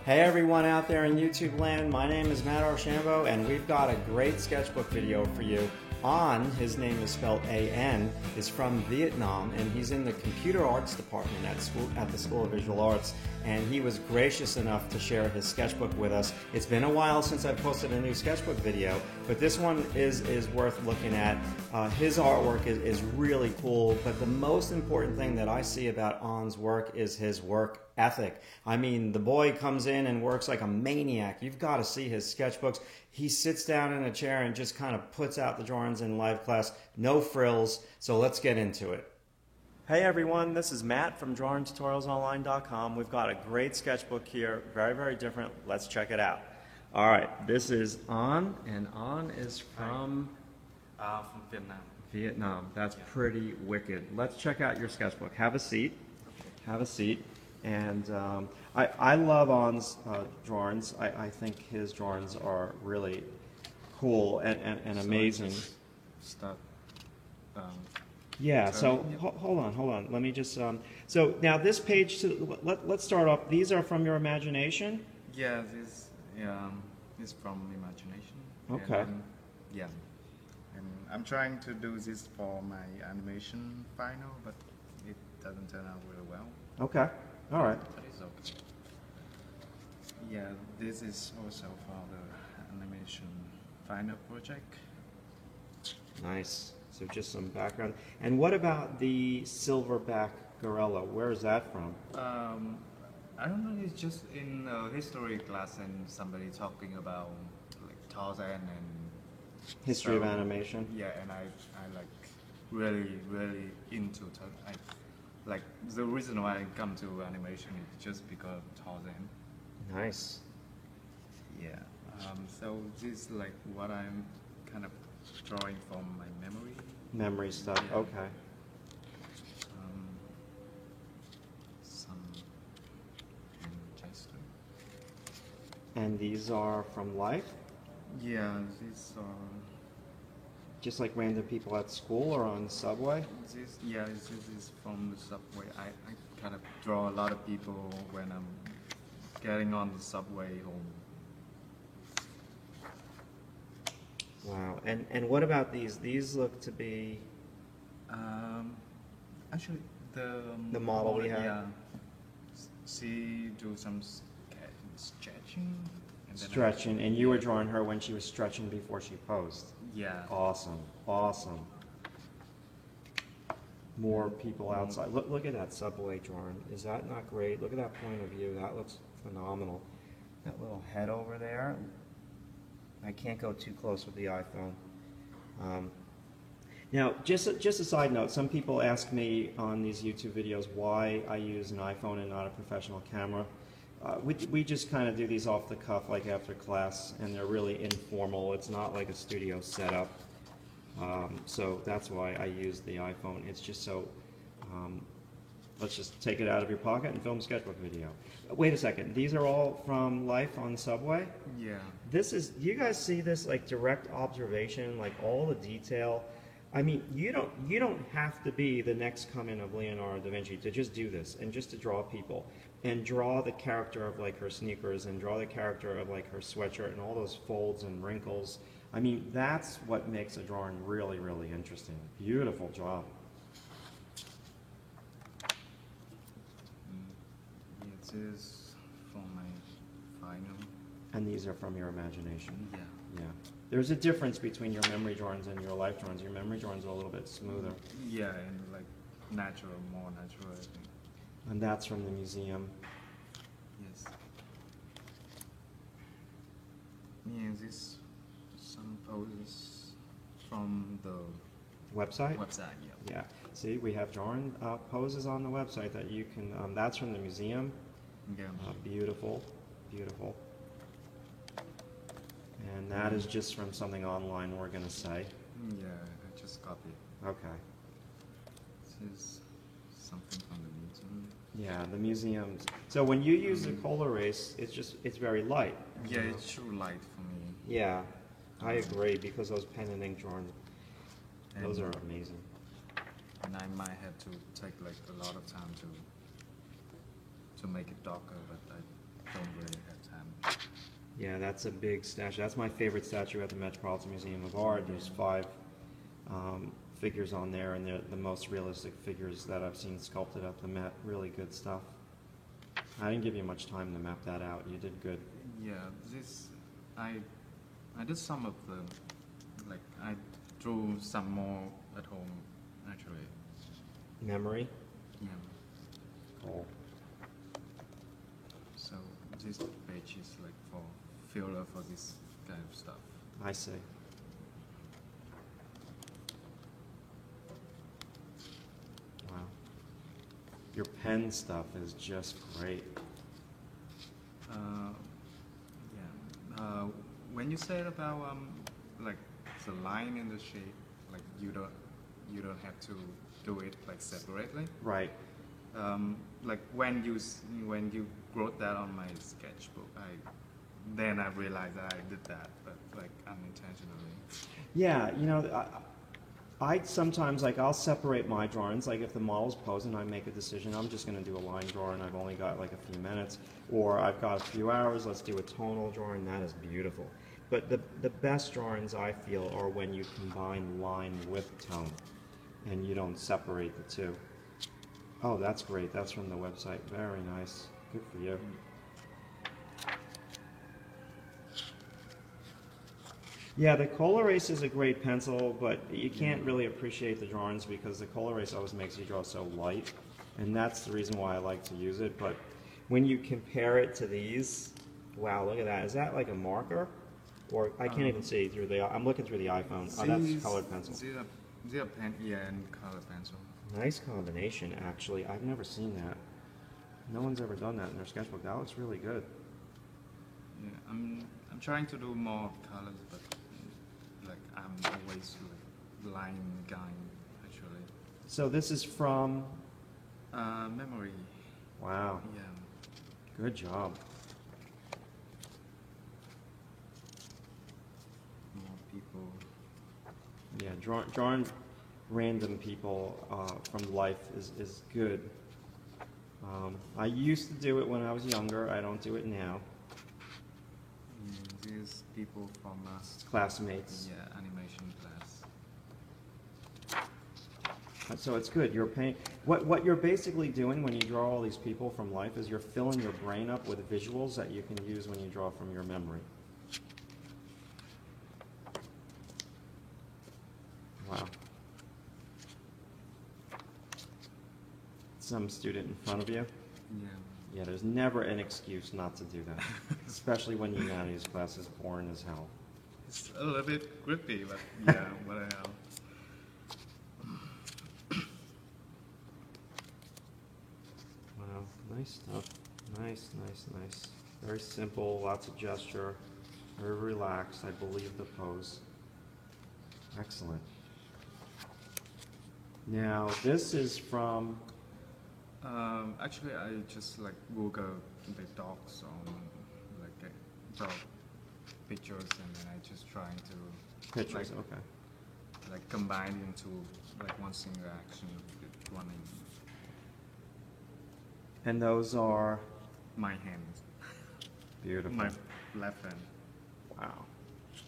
Hey everyone out there in YouTube land, my name is Matt Archambault and we've got a great sketchbook video for you. An, his name is spelled A-N, is from Vietnam and he's in the computer arts department at the School of Visual Arts, and he was gracious enough to share his sketchbook with us. It's been a while since I've posted a new sketchbook video, but this one is worth looking at. His artwork is really cool, but the most important thing that I see about An's work is his work ethic. I mean, the boy comes in and works like a maniac. You've got to see his sketchbooks. He sits down in a chair and just kind of puts out the drawings in live class, no frills. So let's get into it. Hey everyone, this is Matt from DrawingTutorialsOnline.com. We've got a great sketchbook here, very different. Let's check it out. All right, this is An, and An is from Vietnam. Vietnam. That's pretty wicked. Let's check out your sketchbook. Have a seat. Have a seat. And I love An's drawings. I think his drawings are really cool and amazing. Start. Yeah, so hold on. Let me just, so now this page, let's start off. These are from your imagination? Yeah, this is from imagination. Okay. And, yeah. And I'm trying to do this for my animation final, but it doesn't turn out really well. Okay. All right. But it's okay. Yeah, this is also for the animation final project. Nice. So just some background. And what about the silverback gorilla? Where is that from? I don't know. It's just in history class, and somebody talking about like Tarzan and History of animation. Yeah, and I like really into like the reason why I come to animation is just because of Tarzan. Nice. Yeah. So this is like what I'm kind of drawing from my memory. Memory stuff. Yeah. Okay. Some gesture. And these are from life? Yeah, these are. Just like random people at school or on the subway? This is from the subway. I kind of draw a lot of people when I'm getting on the subway home. Wow. And what about these? These look to be Actually, the model we have. Yeah. She do some stretching. And then Stretching, and you were drawing her when she was stretching before she posed. Yeah. Awesome. Awesome. More people outside. Look at that subway drawing. Is that not great? Look at that point of view. That looks phenomenal. That little head over there. I can't go too close with the iPhone. Now, just a side note, some people ask me on these YouTube videos why I use an iPhone and not a professional camera. We just kind of do these off the cuff, like after class, and they're really informal. It's not like a studio setup. So that's why I use the iPhone. It's just so, let's just take it out of your pocket and film a sketchbook video. Wait a second, these are all from Life on Subway? Yeah. This is, you guys see this like direct observation, like all the detail? I mean, you don't have to be the next coming of Leonardo da Vinci to just do this and just to draw people and draw the character of like her sneakers and draw the character of like her sweatshirt and all those folds and wrinkles. I mean, that's what makes a drawing really interesting. Beautiful job. It is from my final. And these are from your imagination. Yeah. Yeah. There's a difference between your memory drawings and your life drawings. Your memory drawings are a little bit smoother. Yeah, and like natural, more natural, I think. And that's from the museum. Yes. Yeah, this some poses from the Website? website. Yeah. Yeah. See, we have drawing poses on the website that you can, that's from the museum. Yeah. Beautiful. Beautiful. And that is just from something online, we're going to say. Yeah, I just copied. Okay. This is something from the museum. Yeah, the museums. So when you use the Kohler race, it's very light. Yeah, it's too light for me. Yeah, I agree, because those pen and ink drawings, those are amazing. And I might have to take like a lot of time to make it darker, but I don't really have sometime. Yeah, that's a big statue. That's my favorite statue at the Metropolitan Museum of Art. There's 5 figures on there, and they're the most realistic figures that I've seen sculpted at the Met. Really good stuff. I didn't give you much time to map that out. You did good. Yeah, this I did some of the like I drew some more at home actually. Memory? Yeah. Cool. So this page is like for filler for this kind of stuff. I see. Wow. Your pen stuff is just great. Yeah. When you said about like the line in the shape, like you don't have to do it like separately. Right. Like when you wrote that on my sketchbook, then I realized that I did that, but like unintentionally. Yeah, you know, I sometimes, like, I'll separate my drawings. Like, if the model's posing, I make a decision, I'm just going to do a line drawing, I've only got like a few minutes, or I've got a few hours, let's do a tonal drawing. That is beautiful. But the best drawings, I feel, are when you combine line with tone, and you don't separate the two. Oh, that's great. That's from the website. Very nice. Good for you. Yeah, the Col-Erase is a great pencil, but you can't really appreciate the drawings because the Col-Erase always makes you draw so light, and that's the reason why I like to use it. But when you compare it to these, wow, look at that. Is that like a marker? Or I can't even see through the, I'm looking through the iPhone. Oh, that's colored pencil. These are pen, yeah, and colored pencil. Nice combination, actually. I've never seen that. No one's ever done that in their sketchbook. That looks really good. Yeah, I'm trying to do more colors, but like I'm always like line guy actually. So this is from Memory. Wow. Yeah. Good job. More people. Yeah, drawing random people from life is good. I used to do it when I was younger. I don't do it now. These people from Classmates. yeah, animation class. So it's good. You're paying. What you're basically doing when you draw all these people from life is you're filling your brain up with visuals that you can use when you draw from your memory. Wow. Some student in front of you. Yeah. Yeah, there's never an excuse not to do that, especially when humanities class is boring as hell. It's a little bit grippy, but yeah, what the hell. Wow, nice stuff. Nice, nice, nice. Very simple, lots of gesture, very relaxed. I believe the pose. Excellent. Now, this is from... Actually, I just like Google the dogs on like dog pictures, and then I just trying to Pictures, like, okay. like combine into like one single action with one in And those are my hand, beautiful. my left hand. Wow. Yeah.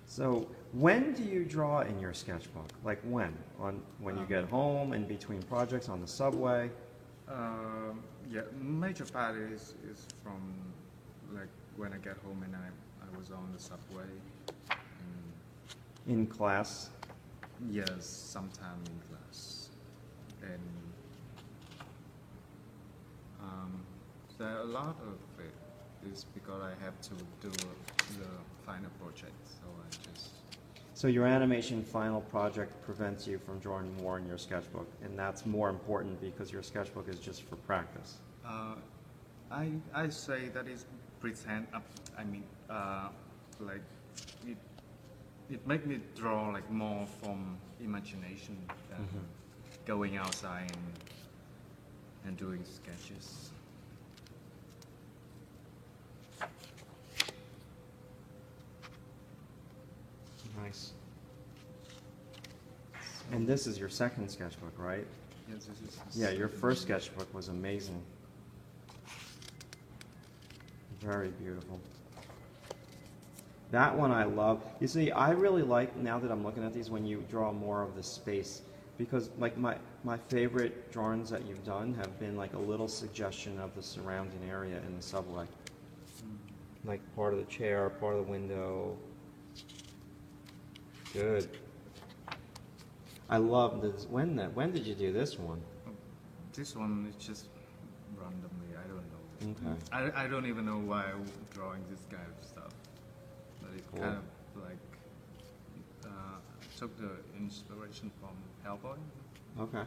So, when do you draw in your sketchbook? Like when? When you get home, in between projects, on the subway? Yeah, major part is from like when I get home and I was on the subway. And In class? yes, sometime in class. And so a lot of it is because I have to do the final project, so I just... So your animation final project prevents you from drawing more in your sketchbook, and that's more important because your sketchbook is just for practice. I say that is pretend. I mean, like it make me draw like more from imagination than going outside and doing sketches. Nice. And this is your second sketchbook, right? Yes, this is. Yeah, your first sketchbook was amazing. Very beautiful. That one I love. You see, I really like, now that I'm looking at these, when you draw more of the space, because like my favorite drawings that you've done have been like a little suggestion of the surrounding area in the subway. Like part of the chair, part of the window. Good. I love this. When did you do this one? This one is just randomly. I don't know. Okay. I don't even know why I'm drawing this kind of stuff. But it Cool. kind of like took the inspiration from Hellboy. Okay.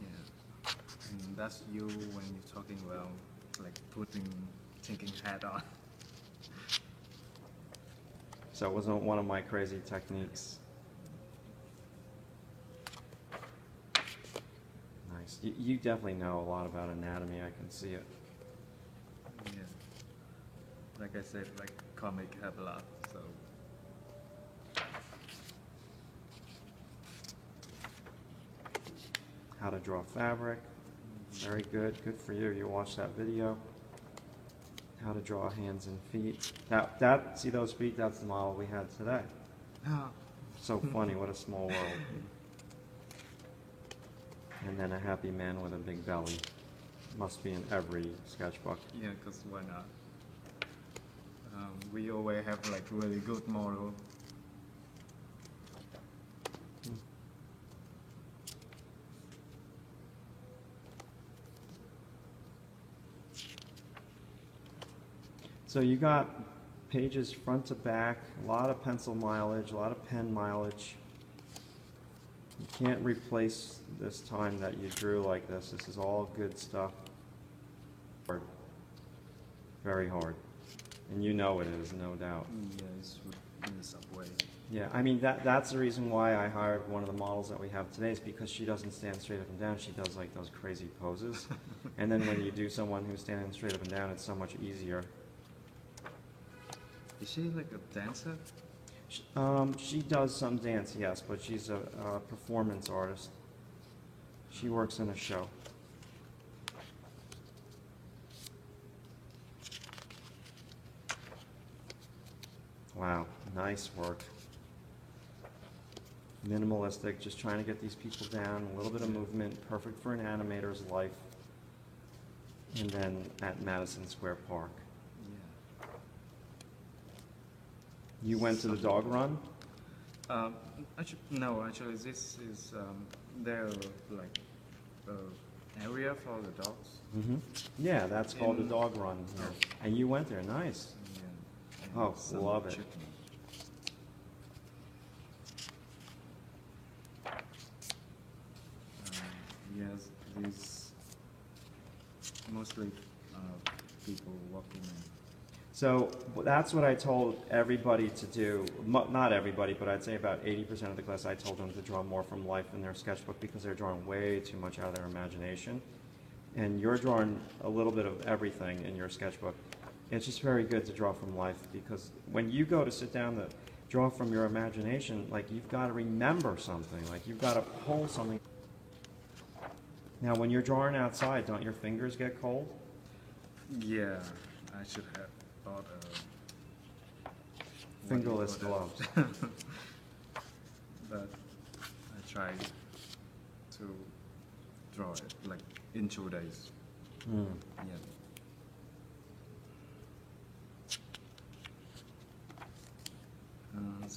Yeah. And that's you when you're talking well, like putting thinking hat on. So it wasn't one of my crazy techniques. Nice. You definitely know a lot about anatomy. I can see it. Yeah. Like I said, like comic have a lot, so. How to draw fabric. Very good. Good for you. You watched that video. How to draw hands and feet. That see those feet? That's the model we had today. So funny. What a small world. And then a happy man with a big belly. Must be in every sketchbook. Yeah, because why not? We always have like really good model. So you got pages front to back, a lot of pencil mileage, a lot of pen mileage. You can't replace this time that you drew like this. This is all good stuff. Hard. Very hard. And you know it is, no doubt. Yeah, it's in the subway. Yeah, I mean, that's the reason why I hired one of the models that we have today, is because she doesn't stand straight up and down. She does like those crazy poses. And then when you do someone who's standing straight up and down, it's so much easier. Is she like a dancer? She does some dance, yes, but she's a performance artist. She works in a show. Wow, nice work. Minimalistic, just trying to get these people down, a little bit of movement, perfect for an animator's life. And then at Madison Square Park. Yeah. You went to the dog run? Actually, this is their like area for the dogs. Mm-hmm. Yeah, that's called the In- dog run here. And you went there, nice. Yeah. And Oh, some love it. chicken. Yes, these mostly people walking in. So that's what I told everybody to do. Not everybody, but I'd say about 80% of the class, I told them to draw more from life in their sketchbook because they're drawing way too much out of their imagination. And you're drawing a little bit of everything in your sketchbook. It's just very good to draw from life because when you go to sit down to draw from your imagination, like you've got to remember something, like you've got to pull something. Now, when you're drawing outside, don't your fingers get cold? Yeah, I should have bought Fingerless gloves. But I tried to draw it like in 2 days. Mm. Yeah.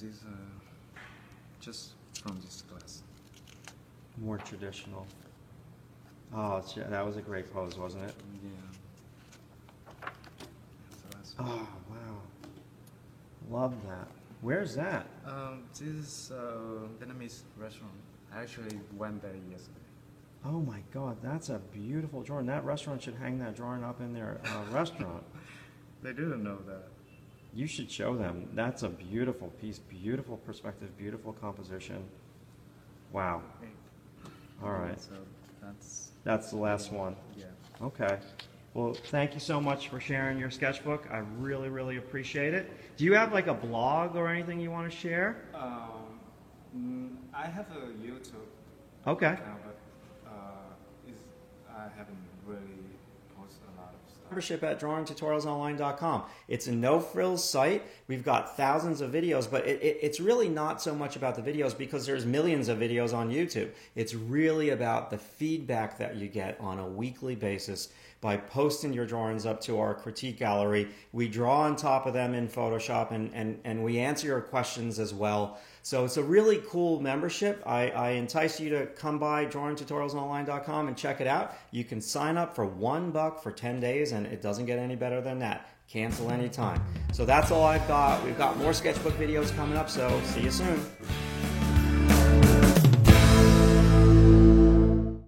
These are just from this class. More traditional. Oh, that was a great pose, wasn't it? Yeah. That's the last one. Oh, wow. Love that. Where's that? This is Vietnamese restaurant. I actually went there yesterday. Oh my God, that's a beautiful drawing. That restaurant should hang that drawing up in their restaurant. They didn't know that. You should show them. That's a beautiful piece, beautiful perspective, beautiful composition. Wow. All right. So That's the last one. yeah. Okay. Well, thank you so much for sharing your sketchbook. I really, really appreciate it. Do you have like a blog or anything you want to share? I have a YouTube Okay. account, but I haven't really post a lot of stuff. Membership at drawingtutorialsonline.com. It's a no-frills site. We've got thousands of videos, but it's really not so much about the videos because there's millions of videos on YouTube. It's really about the feedback that you get on a weekly basis by posting your drawings up to our critique gallery. We draw on top of them in Photoshop and we answer your questions as well. So it's a really cool membership. I entice you to come by drawingtutorialsonline.com and check it out. You can sign up for $1 for 10 days and it doesn't get any better than that. Cancel anytime. So that's all I've got. We've got more sketchbook videos coming up, so see you soon.